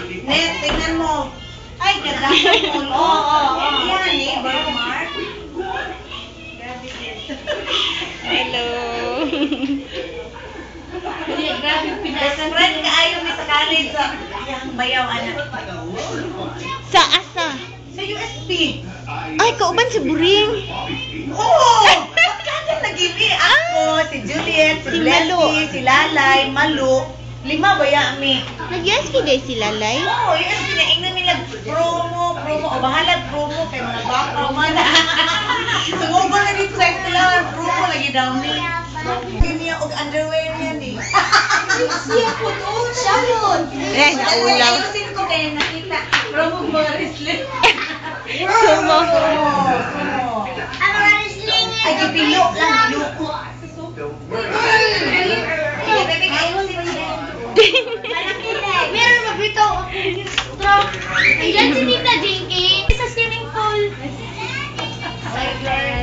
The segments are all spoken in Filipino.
Net, tingnan mo. Ay, ganda mo. Oo. Yan eh, birthmark. Hello. Best friend ka ayaw ni sa college sa bayaw, anak. Sa asa? Sa USB. Ay, kauban si Buring. Oo! Pagkaka nag-iwi ako, si Juliet, si Si Leslie, Malu. si Lalay, Malu. 5 ba yami? Nag-USB day si Lalay? Oo, USB na ingnan nila promo. O bahala promo kay mga baka man. Sumugol na dito sa eskwela, promo lagi daw ni. Yun niya og underwear niya ni. Siya po doon. Siya yun. Eh, naulaw. Ayusin ko kaya nakita. Promo mga wrestling. Sumo. Ang mga wrestling ay gipilo lang. Luko. Ay, bebe, ayusin niya. Meron magbitaw ako truck. Ayan si Tita Jinky sa swimming pool.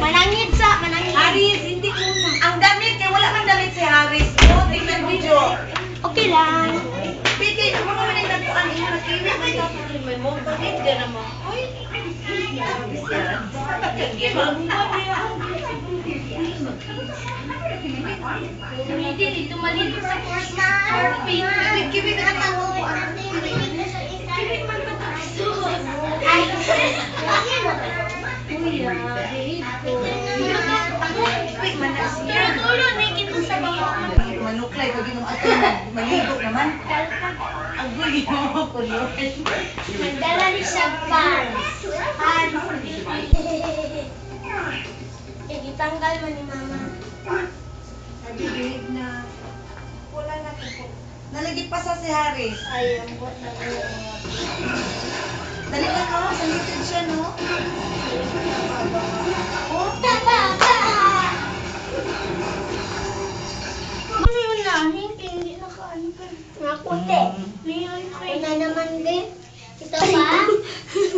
Manangit. Haris, hindi ko na. Ang damit, kaya wala kang damit si Haris. O, tingnan mo, Jo. Okay lang. Piti, ano mo naman yung nagpuan niya? Nagkiwit mo ito. May motor, hindi naman. Uy, Haris yan. Hindi, dito malito sa course na. Kibig ka na mo. Kibig man ba ito? Ay, kuya, Kibig man na siya. pero tulo na kita sa baba. Manuklay, pag yung ato maligo naman. Agoy mo, kulot. Magdala ni siya pants. Itanggal mo ni mama. Nagigilid na. Wala na po. Nalagip pa sa si Haris. Ay, ang buat na Dali na no, sa YouTube siya no. Oh, ano yun na? Hindi nakaalipan. Nakuti. Una naman din. Ito pa?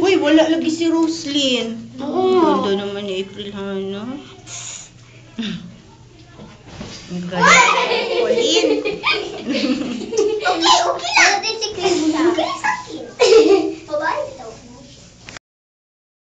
Uy, wala lagi si Roslyn. Oo. Ganda naman ni April Hana. Ang ganda. Pauline. Okay lang. Ito si Krista.